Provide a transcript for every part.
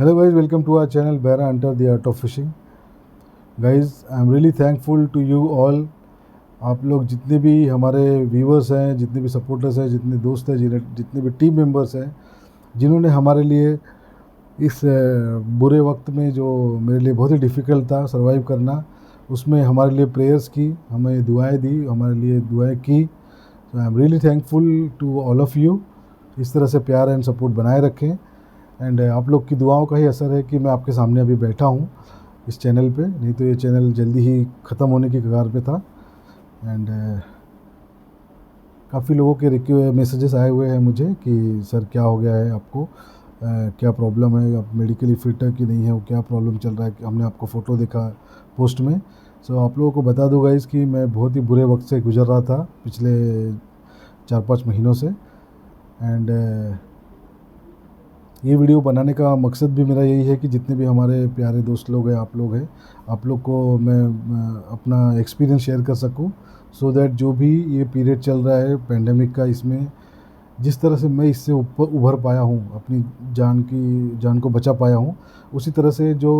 Hello guys, welcome to our channel Behra Hunter the Art of Fishing. Guys, I am really thankful to you all. आप लोग जितने भी हमारे viewers हैं, जितने भी सपोर्टर्स हैं, जितने दोस्त हैं, जितने भी टीम मेंबर्स हैं, जिन्होंने हमारे लिए इस बुरे वक्त में जो मेरे लिए बहुत ही डिफ़िकल्ट था सर्वाइव करना, उसमें हमारे लिए प्रेयर्स की, हमें दुआएं दी, हमारे लिए दुआएं की. तो I am really thankful to all of you. इस तरह से प्यार एंड सपोर्ट बनाए रखें. एंड आप लोग की दुआओं का ही असर है कि मैं आपके सामने अभी बैठा हूँ इस चैनल पे, नहीं तो ये चैनल जल्दी ही ख़त्म होने की कगार पे था. एंड काफ़ी लोगों के मैसेजेस आए हुए हैं मुझे कि सर क्या हो गया है आपको, क्या प्रॉब्लम है, आप मेडिकली फिट है कि नहीं है, वो क्या प्रॉब्लम चल रहा है. कि हमने आपको फ़ोटो देखा पोस्ट में. सो आप लोगों को बता दूँ गाइस कि मैं बहुत ही बुरे वक्त से गुजर रहा था पिछले 4-5 महीनों से. एंड ये वीडियो बनाने का मकसद भी मेरा यही है कि जितने भी हमारे प्यारे दोस्त लोग हैं, आप लोग को मैं अपना एक्सपीरियंस शेयर कर सकूं, सो दैट जो भी ये पीरियड चल रहा है पेंडेमिक का, इसमें जिस तरह से मैं इससे उभर पाया हूँ, अपनी जान को बचा पाया हूँ, उसी तरह से जो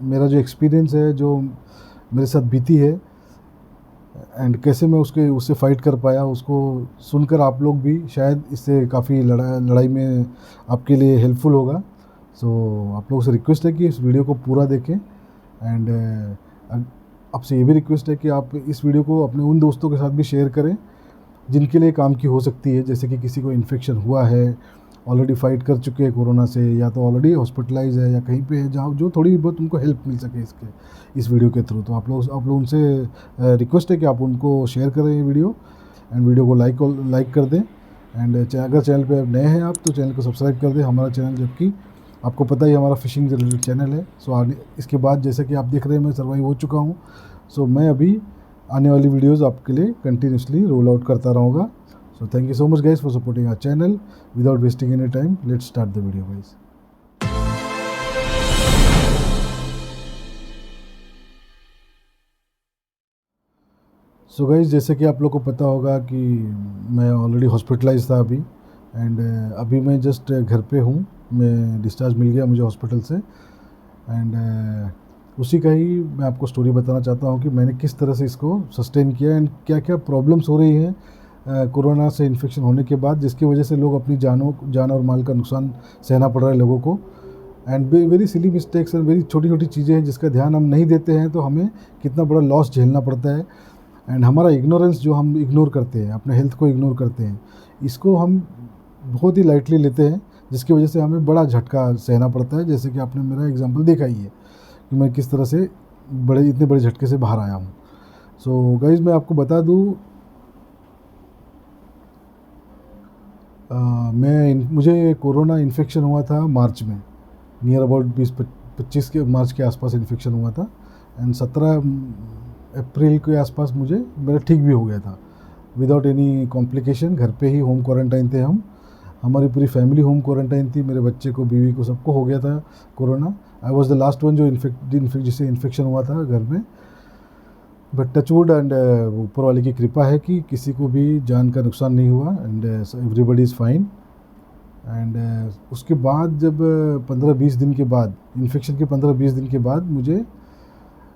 मेरा जो एक्सपीरियंस है, जो मेरे साथ बीती है, एंड कैसे मैं उससे फ़ाइट कर पाया, उसको सुनकर आप लोग भी शायद इससे काफ़ी लड़ाई में आपके लिए हेल्पफुल होगा. सो आप लोगों से रिक्वेस्ट है कि इस वीडियो को पूरा देखें. एंड आपसे ये भी रिक्वेस्ट है कि आप इस वीडियो को अपने उन दोस्तों के साथ भी शेयर करें जिनके लिए काम की हो सकती है. जैसे कि किसी को इन्फेक्शन हुआ है, ऑलरेडी फ़ाइट कर चुके हैं कोरोना से, या तो ऑलरेडी हॉस्पिटलाइज है, या कहीं पे है जहाँ जो थोड़ी बहुत उनको हेल्प मिल सके इस वीडियो के थ्रू. तो आप लोग उनसे रिक्वेस्ट है कि आप उनको शेयर करें ये वीडियो, एंड वीडियो को लाइक कर दें. एंड अगर चैनल पे नए हैं आप, तो चैनल को सब्सक्राइब कर दें. हमारा चैनल, जबकि आपको पता ही हमारा फ़िशिंग से रिलेटेड चैनल है. सो इसके बाद जैसे कि आप देख रहे हैं, मैं सर्वाइव हो चुका हूँ. सो मैं अभी आने वाली वीडियोज़ आपके लिए कंटिन्यूसली रोल आउट करता रहूँगा. So thank you so much guys for supporting our channel. Without wasting any time, let's start the video guys. So guys, जैसे कि आप लोग को पता होगा कि मैं ऑलरेडी हॉस्पिटलाइज था अभी. एंड अभी मैं जस्ट घर पे हूँ. मैं डिस्चार्ज मिल गया मुझे हॉस्पिटल से. एंड उसी का ही मैं आपको स्टोरी बताना चाहता हूँ कि मैंने किस तरह से इसको सस्टेन किया, एंड क्या क्या प्रॉब्लम्स हो रही हैं कोरोना से इन्फेक्शन होने के बाद, जिसकी वजह से लोग अपनी जान और माल का नुकसान सहना पड़ रहा है लोगों को. And very silly mistakes and very छोटी छोटी चीज़ें हैं जिसका ध्यान हम नहीं देते हैं, तो हमें कितना बड़ा लॉस झेलना पड़ता है. एंड हमारा इग्नोरेंस, जो हम इग्नोर करते हैं, अपने हेल्थ को इग्नोर करते हैं, इसको हम बहुत ही लाइटली लेते हैं, जिसकी वजह से हमें बड़ा झटका सहना पड़ता है. जैसे कि आपने मेरा एग्जाम्पल देखा ही है कि मैं किस तरह से इतने बड़े झटके से बाहर आया हूँ. सो गाइज़, मैं आपको बता दूँ, मुझे कोरोना इन्फेक्शन हुआ था मार्च में, नियर अबाउट 20-25 के मार्च के आसपास इन्फेक्शन हुआ था. एंड 17 अप्रैल के आसपास मेरा ठीक भी हो गया था विदाउट एनी कॉम्प्लिकेशन. घर पे ही होम क्वारंटाइन थे हम. हमारी पूरी फैमिली होम क्वारंटाइन थी. मेरे बच्चे को, बीवी को, सबको हो गया था corona. I was the last one जिसे इन्फेक्शन हुआ था घर में. बट टचवुड, एंड ऊपर वाले की कृपा है कि किसी को भी जान का नुकसान नहीं हुआ. And everybody is fine. And उसके बाद जब 15-20 दिन के बाद, इन्फेक्शन के 15-20 दिन के बाद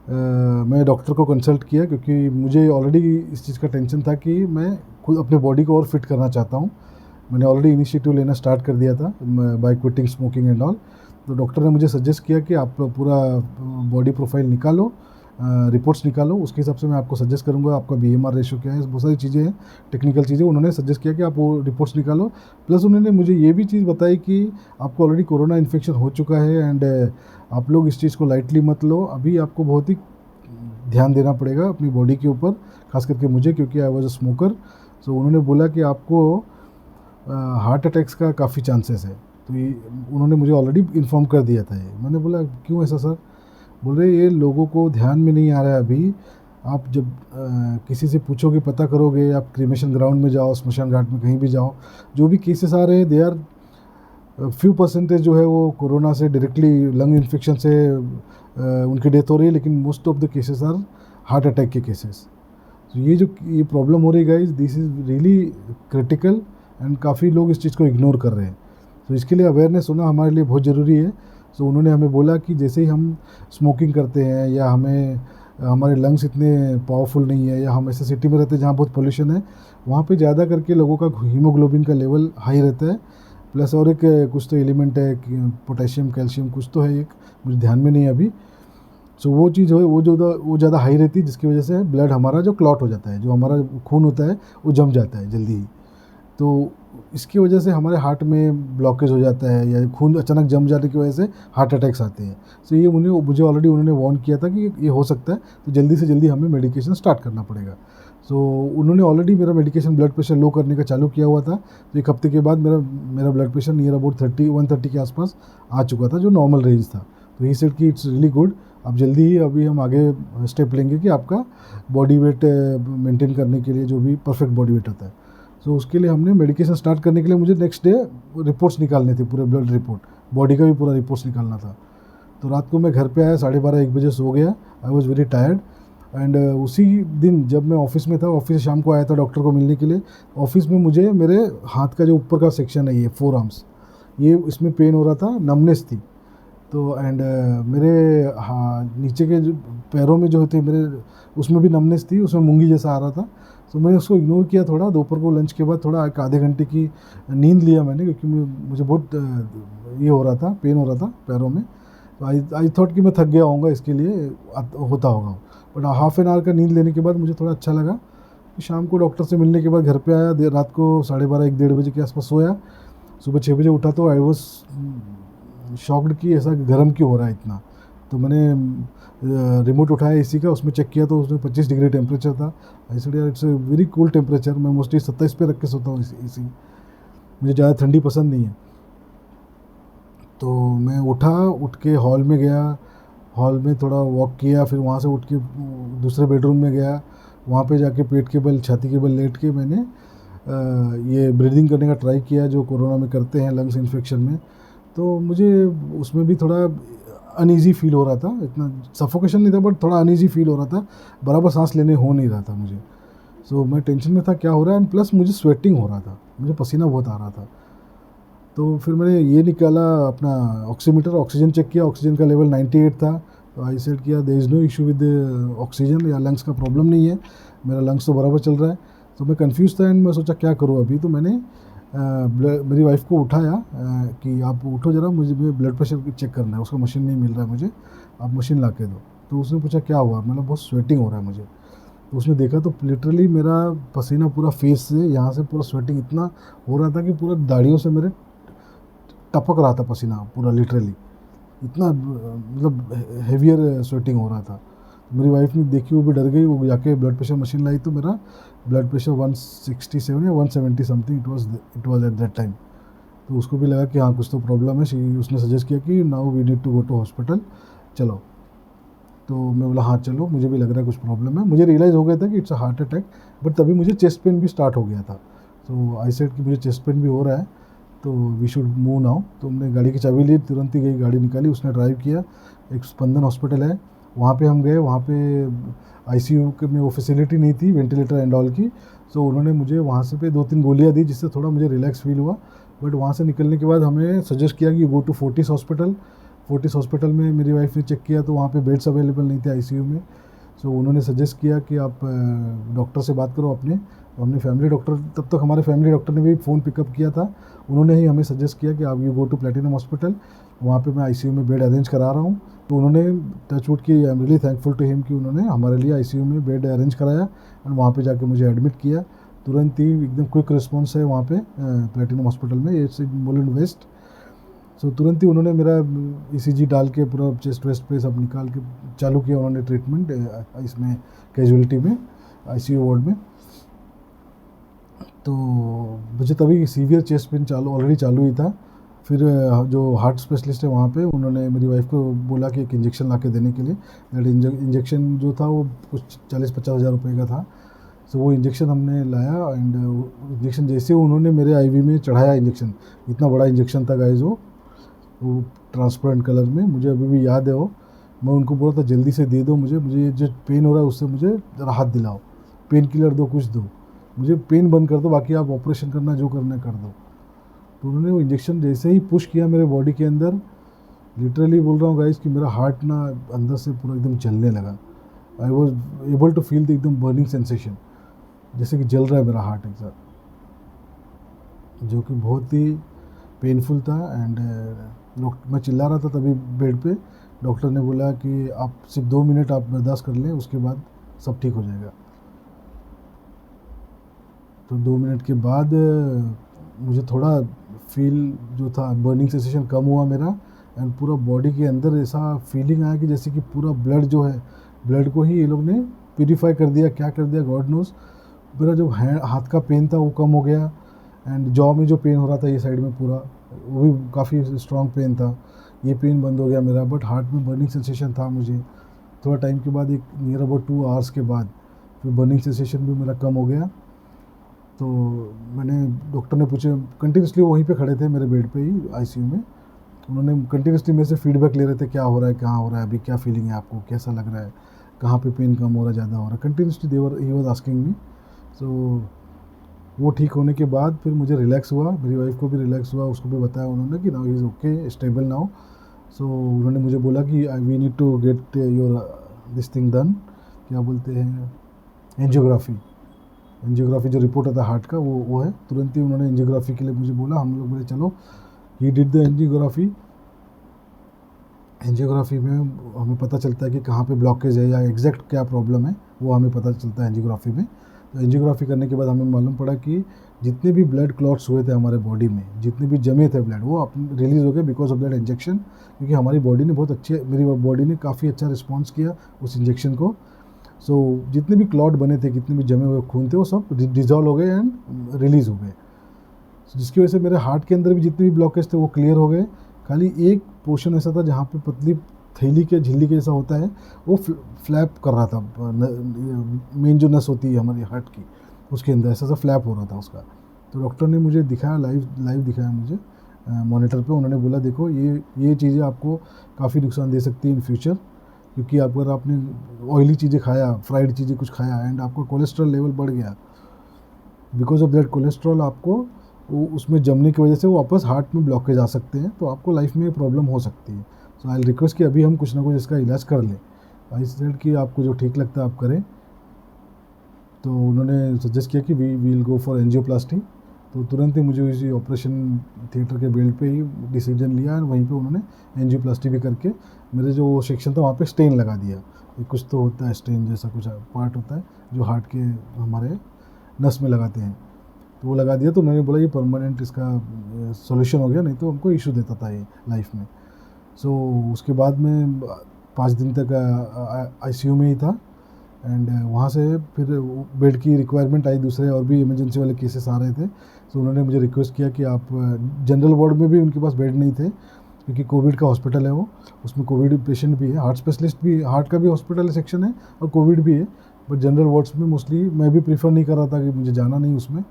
मैं डॉक्टर को कंसल्ट किया, क्योंकि मुझे ऑलरेडी इस चीज़ का टेंशन था कि मैं खुद अपने बॉडी को और फिट करना चाहता हूँ. मैंने ऑलरेडी इनिशिएटिव लेना स्टार्ट कर दिया था by quitting smoking and all. तो डॉक्टर ने मुझे सजेस्ट किया कि आप पूरा बॉडी प्रोफाइल निकालो, रिपोर्ट्स निकालो. उसके हिसाब से मैं आपको सजेस्ट करूंगा आपका BMR रेशो क्या है, बहुत सारी चीज़ें हैं, टेक्निकल चीज़ें. उन्होंने सजेस्ट किया कि आप वो रिपोर्ट्स निकालो. प्लस उन्होंने मुझे ये भी चीज़ बताई कि आपको ऑलरेडी कोरोना इन्फेक्शन हो चुका है, एंड आप लोग इस चीज़ को लाइटली मत लो. अभी आपको बहुत ही ध्यान देना पड़ेगा अपनी बॉडी के ऊपर, खास करके मुझे, क्योंकि आई वॉज अ स्मोकर. सो उन्होंने बोला कि आपको हार्ट अटैक्स का काफ़ी चांसेस है. तो ये उन्होंने मुझे ऑलरेडी इन्फॉर्म कर दिया था. ये मैंने बोला क्यों ऐसा सर? बोल रहे ये लोगों को ध्यान में नहीं आ रहा है अभी. आप जब किसी से पूछोगे, पता करोगे, आप क्रीमेशन ग्राउंड में जाओ, स्मशान घाट में कहीं भी जाओ, जो भी केसेस आ रहे हैं, दे आर फ्यू परसेंटेज जो है वो कोरोना से डायरेक्टली लंग इन्फेक्शन से उनकी डेथ हो रही है, लेकिन most of the cases are heart attack के केसेस. तो ये प्रॉब्लम हो रही है guys, this is really critical. And काफ़ी लोग इस चीज़ को इग्नोर कर रहे हैं. तो इसके लिए अवेयरनेस होना हमारे लिए बहुत ज़रूरी है. सो उन्होंने हमें बोला कि जैसे ही हम स्मोकिंग करते हैं या हमें हमारे लंग्स इतने पावरफुल नहीं है या हम ऐसे सिटी में रहते हैं जहाँ बहुत पोल्यूशन है, वहाँ पे ज़्यादा करके लोगों का हीमोग्लोबिन का लेवल हाई रहता है। प्लस और एक कुछ तो एलिमेंट है कि पोटेशियम कैल्शियम कुछ तो है एक, मुझे ध्यान में नहीं है अभी। सो वो चीज़ है वो ज़्यादा हाई रहती है, जिसकी वजह से ब्लड हमारा जो क्लॉट हो जाता है, जो हमारा खून होता है वो जम जाता है जल्दी ही। तो इसकी वजह से हमारे हार्ट में ब्लॉकेज हो जाता है या खून अचानक जम जाने की वजह से हार्ट अटैक्स आते हैं। सो ये मुझे ऑलरेडी उन्होंने वार्न किया था कि ये हो सकता है, तो जल्दी से जल्दी हमें मेडिकेशन स्टार्ट करना पड़ेगा। सो उन्होंने ऑलरेडी मेरा मेडिकेशन ब्लड प्रेशर लो करने का चालू किया हुआ था। तो एक हफ्ते के बाद मेरा मेरा ब्लड प्रेशर नियर अबाउट 130 के आसपास आ चुका था, जो नॉर्मल रेंज था। तो ही सेड कि इट्स रियली गुड, अब जल्दी ही अभी हम आगे स्टेप लेंगे कि आपका बॉडी वेट मेंटेन करने के लिए जो भी परफेक्ट बॉडी वेट होता है। सो उसके लिए हमने मेडिकेशन स्टार्ट करने के लिए मुझे नेक्स्ट डे रिपोर्ट्स निकालने थे, पूरे ब्लड रिपोर्ट, बॉडी का भी पूरा रिपोर्ट्स निकालना था। तो रात को मैं घर पे आया 12:30-1 बजे सो गया। I was very tired. And उसी दिन जब मैं ऑफिस में था, ऑफिस से शाम को आया था डॉक्टर को मिलने के लिए, ऑफिस में मुझे मेरे हाथ का जो ऊपर का सेक्शन है, ये 4 आर्म्स, ये इसमें पेन हो रहा था, नमनेस थी। तो एंड मेरे हाँ नीचे के जो पैरों में जो थे मेरे, उसमें भी नमनेस थी, उसमें मूंगी जैसा आ रहा था। तो मैंने उसको इग्नोर किया थोड़ा। दोपहर को लंच के बाद थोड़ा एक आधे घंटे की नींद लिया मैंने, क्योंकि मुझे बहुत ये हो रहा था, पेन हो रहा था पैरों में। तो आई थॉट कि मैं थक गया होऊंगा, इसके लिए होता होगा। बट हाफ एन आवर का नींद लेने के बाद मुझे थोड़ा अच्छा लगा। शाम को डॉक्टर से मिलने के बाद घर पे आया, रात को 12:30-1 बजे के आसपास सोया। सुबह 6 बजे उठा तो आई वॉज शॉक्ड कि ऐसा गर्म क्यों हो रहा है इतना। तो मैंने रिमोट उठाया एसी का, उसमें चेक किया तो उसमें 25 डिग्री टेम्परेचर था। ऐसे यार it's a very cool temperature. मैं मोस्टली 27 पे रख के सोता हूँ एसी, मुझे ज़्यादा ठंडी पसंद नहीं है। तो मैं उठ के हॉल में गया, हॉल में थोड़ा वॉक किया, फिर वहाँ से उठ के दूसरे बेडरूम में गया। वहाँ पे जाके पेट के बल, छाती के बल लेट के मैंने ये ब्रीदिंग करने का ट्राई किया, जो कोरोना में करते हैं लंग्स इन्फेक्शन में। तो मुझे उसमें भी थोड़ा अनईज़ी फील हो रहा था, इतना सफोकेशन नहीं था बट थोड़ा अनईज़ी फील हो रहा था, बराबर सांस लेने हो नहीं रहा था मुझे। सो मैं टेंशन में था क्या हो रहा है, एंड प्लस मुझे स्वेटिंग हो रहा था, मुझे पसीना बहुत आ रहा था। तो फिर मैंने ये निकाला अपना ऑक्सीमीटर, ऑक्सीजन चेक किया, ऑक्सीजन का लेवल 98 था। तो आई सेड किया there is no issue with oxygen, या लंग्स का प्रॉब्लम नहीं है, मेरा लंग्स तो बराबर चल रहा है। तो मैं कंफ्यूज था एंड मैं सोचा क्या करूँ अभी। तो मैंने मेरी वाइफ को उठाया कि आप उठो ज़रा, मुझे ब्लड प्रेशर चेक करना है, उसका मशीन नहीं मिल रहा है मुझे, आप मशीन ला के दो। तो उसने पूछा क्या हुआ, मतलब बहुत स्वेटिंग हो रहा है मुझे। तो उसने देखा तो लिटरली मेरा पसीना पूरा फेस से यहाँ से पूरा स्वेटिंग इतना हो रहा था कि पूरा दाढ़ियों से मेरे टपक रहा था पसीना पूरा, लिटरली इतना मतलब हेवियर स्वेटिंग हो रहा था। मेरी वाइफ ने देखी, वो भी डर गई, वो जाके ब्लड प्रेशर मशीन लाई तो मेरा ब्लड प्रेशर 167 या 170 something it was at that time. तो उसको भी लगा कि हाँ कुछ तो प्रॉब्लम है। उसने सजेस्ट किया कि now we need to go to hospital, चलो। तो मैं बोला हाँ चलो, मुझे भी लग रहा है कुछ प्रॉब्लम है। मुझे रियलाइज़ हो गया था कि it's a heart attack, but तभी मुझे चेस्ट पेन भी स्टार्ट हो गया था। तो आई सेड कि मुझे चेस्ट पेन भी हो रहा है, तो वी शुड मूव नाउ। तो हमने गाड़ी की चाबी ली, तुरंत ही गई, गाड़ी निकाली, उसने ड्राइव किया। एक स्पंदन हॉस्पिटल है, वहाँ पे हम गए। वहाँ पे आईसीयू के में वो फैसिलिटी नहीं थी वेंटिलेटर एंड ऑल की। सो उन्होंने मुझे वहाँ से पे 2-3 गोलियाँ दी, जिससे थोड़ा मुझे रिलैक्स फील हुआ। बट वहाँ से निकलने के बाद हमें सजेस्ट किया कि go to Fortis hospital. Fortis hospital में मेरी वाइफ ने चेक किया तो वहाँ पे बेड्स अवेलेबल नहीं थे आईसीयू में। सो उन्होंने सजेस्ट किया कि आप डॉक्टर से बात करो अपने। तो हमने फैमिली डॉक्टर, तब तक हमारे फैमिली डॉक्टर ने भी फ़ोन पिकअप किया था, उन्होंने ही हमें सजेस्ट किया कि आप you go to Platinum hospital, वहाँ पे मैं आईसीयू में बेड अरेंज करा रहा हूँ। तो उन्होंने टचवुड की, I am really thankful to him कि उन्होंने हमारे लिए आईसीयू में बेड अरेंज कराया एंड वहाँ पे जाके मुझे एडमिट किया। तुरंत ही एकदम क्विक रिस्पॉन्स है वहाँ पे प्लैटिनम हॉस्पिटल में, इट्स इन मोलैंड वेस्ट। सो तुरंत ही उन्होंने मेरा ईसीजी डाल के पूरा चेस्ट वेस्ट पे सब निकाल के चालू किया उन्होंने ट्रीटमेंट इसमें कैजुअलिटी में, आईसीयू वार्ड में। तो मुझे तभी सीवियर चेस्ट पेन ऑलरेडी चालू ही था। फिर जो हार्ट स्पेशलिस्ट है वहाँ पे, उन्होंने मेरी वाइफ को बोला कि एक इंजेक्शन ला के देने के लिए। दैट इंजेक्शन जो था वो कुछ 40-50 हज़ार रुपये का था। सो वो इंजेक्शन हमने लाया एंड इंजेक्शन जैसे उन्होंने मेरे आईवी में चढ़ाया इंजेक्शन, इतना बड़ा इंजेक्शन था गाइस, वो ट्रांसपेरेंट कलर में, मुझे अभी भी याद है वो। मैं उनको बोला था जल्दी से दे दो मुझे ये जो पेन हो रहा है उससे मुझे राहत दिलाओ, पेन किलर दो, कुछ दो, मुझे पेन बंद कर दो, बाकी आप ऑपरेशन करना जो करना कर दो। तो उन्होंने वो इंजेक्शन जैसे ही पुश किया मेरे बॉडी के अंदर, लिटरली बोल रहा हूँ गाइस कि मेरा हार्ट ना अंदर से पूरा एकदम जलने लगा। I was able to feel the एकदम बर्निंग सेंसेशन, जैसे कि जल रहा है मेरा हार्ट एक साथ, जो कि बहुत ही पेनफुल था। एंड मैं चिल्ला रहा था तभी बेड पे। डॉक्टर ने बोला कि आप सिर्फ 2 मिनट आप बर्दाश्त कर लें, उसके बाद सब ठीक हो जाएगा। तो 2 मिनट के बाद मुझे थोड़ा फील जो था, बर्निंग सेंसेशन कम हुआ मेरा। एंड पूरा बॉडी के अंदर ऐसा फीलिंग आया कि जैसे कि पूरा ब्लड जो है, ब्लड को ही ये लोग ने प्यूरीफाई कर दिया, क्या कर दिया गॉड नोज। मेरा जो हाथ का पेन था वो कम हो गया। एंड जॉ में जो पेन हो रहा था ये साइड में पूरा, वो भी काफ़ी स्ट्रॉन्ग पेन था, ये पेन बंद हो गया मेरा। बट हार्ट में बर्निंग सेंसेशन था मुझे। थोड़ा टाइम के बाद, एक नियर अबाउट 2 आवर्स के बाद, फिर बर्निंग सेंसेशन भी मेरा कम हो गया। तो मैंने, डॉक्टर ने पूछे, कंटिन्यूसली वहीं पे खड़े थे मेरे बेड पे ही आईसीयू में। उन्होंने कंटिन्यूसली मेरे से फीडबैक ले रहे थे, क्या हो रहा है, कहाँ हो रहा है, अभी क्या फीलिंग है आपको, कैसा लग रहा है, कहाँ पे पेन कम हो रहा है, ज़्यादा हो रहा है। कंटिन्यूसली ही वाज आस्किंग मी। सो वो ठीक होने के बाद फिर मुझे रिलैक्स हुआ, मेरी वाइफ को भी रिलैक्स हुआ, उसको भी बताया उन्होंने कि now he is okay, stable now. So उन्होंने मुझे बोला कि we need to get your this thing done, क्या बोलते हैं, एंजियोग्राफी। एंजियोग्राफी जो रिपोर्ट आता है हार्ट का, वो है। तुरंत ही उन्होंने एंजियोग्राफी के लिए मुझे बोला। हम लोग बोले चलो, he did the angiography. Angiography में हमें पता चलता है कि कहाँ पे ब्लॉकेज है या एग्जैक्ट क्या प्रॉब्लम है, वो हमें पता चलता है एंजियोग्राफी में। तो एंजियोग्राफी करने के बाद हमें मालूम पड़ा कि जितने भी ब्लड क्लॉट्स हुए थे हमारे बॉडी में, जितने भी जमे थे ब्लड, वो अपने रिलीज़ हो गए बिकॉज ऑफ दैट इंजेक्शन। क्योंकि हमारी बॉडी ने बहुत अच्छे, मेरी बॉडी ने काफ़ी अच्छा रिस्पॉन्स किया उस इंजेक्शन को। सो जितने भी क्लॉट बने थे, कितने भी जमे हुए खून थे, वो सब डिजॉल्व हो गए एंड रिलीज़ हो गए। जिसकी वजह से मेरे हार्ट के अंदर भी जितने भी ब्लॉकेज थे वो क्लियर हो गए। खाली एक पोर्शन ऐसा था जहाँ पे पतली थैली के झिल्ली के जैसा होता है, वो फ्लैप कर रहा था। मेन जो नस होती है हमारी हार्ट की, उसके अंदर ऐसा सा फ्लैप हो रहा था उसका। तो डॉक्टर ने मुझे दिखाया, लाइव दिखाया मुझे मॉनिटर पे। उन्होंने बोला देखो ये चीज़ें आपको काफ़ी नुकसान दे सकती है इन फ्यूचर, क्योंकि अगर आपने ऑयली चीज़ें खाया, फ्राइड चीज़ें कुछ खाया एंड आपका कोलेस्ट्रॉल लेवल बढ़ गया, बिकॉज ऑफ दैट कोलेस्ट्रॉल आपको वो उसमें जमने की वजह से वो वापस हार्ट में ब्लॉकेज आ सकते हैं, तो आपको लाइफ में प्रॉब्लम हो सकती है। सो आई रिक्वेस्ट कि अभी हम कुछ ना कुछ इसका इलाज कर लें। आई सेड कि आपको जो ठीक लगता है आप करें। तो उन्होंने सजेस्ट किया कि we will go for angioplasty. तो तुरंत ही मुझे इसी ऑपरेशन थिएटर के बेड पे ही डिसीजन लिया, और वहीं पे उन्होंने एंजियोप्लास्टी भी करके मेरे जो सेक्शन था वहाँ पे स्टेन लगा दिया। कुछ तो होता है स्टेन जैसा, कुछ पार्ट होता है जो हार्ट के हमारे नस में लगाते हैं, तो वो लगा दिया। तो उन्होंने बोला ये परमानेंट इसका सॉल्यूशन हो गया, नहीं तो हमको इशू देता था ये लाइफ में। सो उसके बाद में 5 दिन तक आईसीयू में ही था। एंड वहाँ से फिर बेड की रिक्वायरमेंट आई, दूसरे और भी इमरजेंसी वाले केसेस आ रहे थे। तो उन्होंने मुझे रिक्वेस्ट किया कि आप, जनरल वार्ड में भी उनके पास बेड नहीं थे, क्योंकि कोविड का हॉस्पिटल है वो, उसमें कोविड पेशेंट भी है, हार्ट स्पेशलिस्ट भी, हार्ट का भी हॉस्पिटल सेक्शन है और कोविड भी है। बट जनरल वार्ड्स में मोस्टली मैं भी प्रीफर नहीं कर रहा था कि मुझे जाना नहीं उसमें।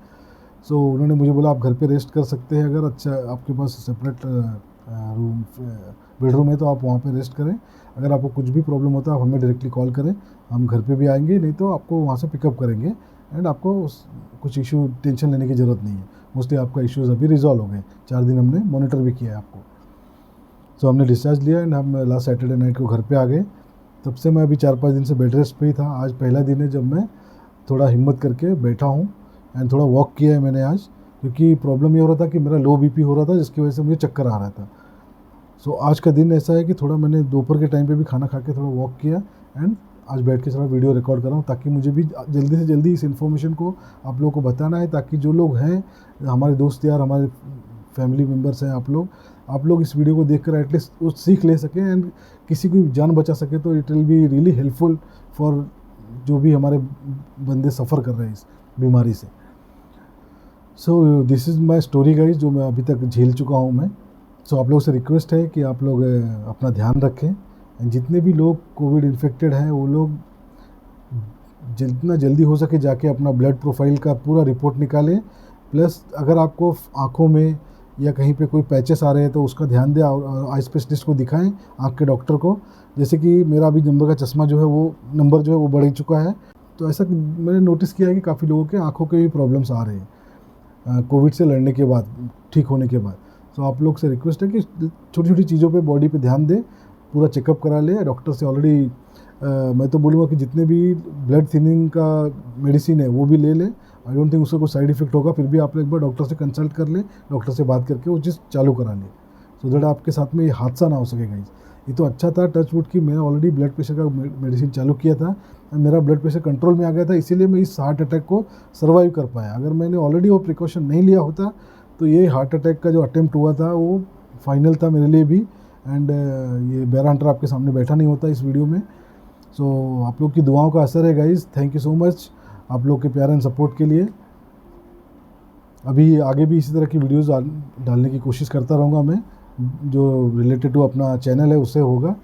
सो उन्होंने मुझे बोला आप घर पे रेस्ट कर सकते हैं, अगर अच्छा आपके पास सेपरेट रूम बेडरूम है तो आप वहाँ पे रेस्ट करें। अगर आपको कुछ भी प्रॉब्लम होता है आप हमें डायरेक्टली कॉल करें, हम घर पे भी आएंगे, नहीं तो आपको वहाँ से पिकअप करेंगे। एंड आपको कुछ इशू टेंशन लेने की ज़रूरत नहीं है, मोस्टली आपका इश्यूज़ अभी रिजॉल्व हो गए। 4 दिन हमने मॉनिटर भी किया है आपको। सो हमने डिस्चार्ज लिया एंड हम लास्ट सैटरडे नाइट को घर पे आ गए। तब से मैं अभी 4-5 दिन से बेड रेस्ट पे ही था। आज पहला दिन है जब मैं थोड़ा हिम्मत करके बैठा हूँ एंड थोड़ा वॉक किया है मैंने आज, क्योंकि प्रॉब्लम ये हो रहा था कि मेरा लो बीपी हो रहा था, जिसकी वजह से मुझे चक्कर आ रहा था। सो आज का दिन ऐसा है कि थोड़ा मैंने दोपहर के टाइम पे भी खाना खा के थोड़ा वॉक किया एंड आज बैठ के थोड़ा वीडियो रिकॉर्ड कर रहा हूँ, ताकि मुझे भी जल्दी से जल्दी इस इन्फॉर्मेशन को आप लोगों को बताना है, ताकि जो लोग हैं हमारे दोस्त यार, हमारे फैमिली मेम्बर्स हैं, आप लोग इस वीडियो को देखकर एटलीस्ट वो सीख ले सकें एंड किसी की जान बचा सके, तो it will be really helpful for जो भी हमारे बंदे सफ़र कर रहे हैं इस बीमारी से। So this is my story guys, जो मैं अभी तक झेल चुका हूँ मैं। सो आप लोगों से रिक्वेस्ट है कि आप लोग अपना ध्यान रखें। जितने भी लोग कोविड इन्फेक्टेड हैं वो लोग जितना जल्दी हो सके जाके अपना ब्लड प्रोफाइल का पूरा रिपोर्ट निकालें। प्लस अगर आपको आँखों में या कहीं पे कोई पैचेस आ रहे हैं तो उसका ध्यान दें, आई स्पेशलिस्ट को दिखाएं, आँख के डॉक्टर को। जैसे कि मेरा अभी नंबर का चश्मा जो है वो नंबर जो है वो बढ़ चुका है, तो ऐसा मैंने नोटिस किया है कि काफ़ी लोगों के आँखों के भी प्रॉब्लम्स आ रहे हैं कोविड से लड़ने के बाद, ठीक होने के बाद। सो आप लोग से रिक्वेस्ट है कि छोटी छोटी चीज़ों पे बॉडी पे ध्यान दें, पूरा चेकअप करा ले। डॉक्टर से ऑलरेडी मैं तो बोलूँगा कि जितने भी ब्लड थिनिंग का मेडिसिन है वो भी ले लें। आई डोंट थिंक उसका कोई साइड इफेक्ट होगा, फिर भी आप एक बार डॉक्टर से कंसल्ट कर लें, डॉक्टर से बात करके वो चीज़ चालू करा लें, सो दैट आपके साथ में ये हादसा ना हो सके गाइस। ये तो अच्छा था टच वुड कि मैं ऑलरेडी ब्लड प्रेशर का मेडिसिन चालू किया था, मेरा ब्लड प्रेशर कंट्रोल में आ गया था, इसीलिए मैं इस हार्ट अटैक को सर्वाइव कर पाया। अगर मैंने ऑलरेडी वो प्रिकॉशन नहीं लिया होता तो ये हार्ट अटैक का जो अटेम्प्ट हुआ था वो फाइनल था मेरे लिए भी। एंड ये बेरा हंटर आपके सामने बैठा नहीं होता इस वीडियो में। सो आप लोग की दुआओं का असर है guys, thank you so much आप लोग के प्यार एंड सपोर्ट के लिए। अभी आगे भी इसी तरह की वीडियोस डालने की कोशिश करता रहूँगा मैं, जो रिलेटेड टू अपना चैनल है उससे होगा।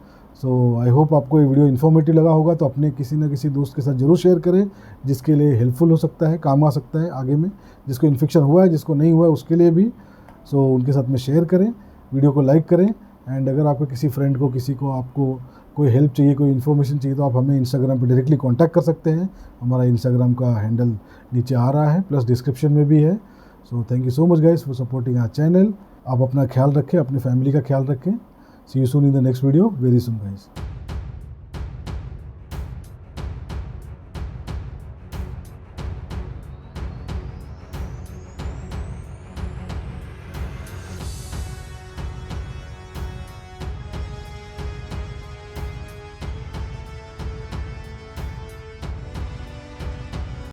सो आई होप आपको ये वीडियो इन्फॉर्मेटिव लगा होगा, तो अपने किसी न किसी दोस्त के साथ ज़रूर शेयर करें जिसके लिए हेल्पफुल हो सकता है, काम आ सकता है आगे में, जिसको इन्फेक्शन हुआ है, जिसको नहीं हुआ है उसके लिए भी। सो उनके साथ में शेयर करें, वीडियो को लाइक करें। एंड अगर आपको किसी फ्रेंड को, किसी को आपको कोई हेल्प चाहिए, कोई इन्फॉर्मेशन चाहिए, तो आप हमें इंस्टाग्राम पे डायरेक्टली कांटेक्ट कर सकते हैं। हमारा इंस्टाग्राम का हैंडल नीचे आ रहा है, प्लस डिस्क्रिप्शन में भी है। So thank you so much guys for supporting our channel. आप अपना ख्याल रखें, अपनी फैमिली का ख्याल रखें। See you soon in the next video very soon guys.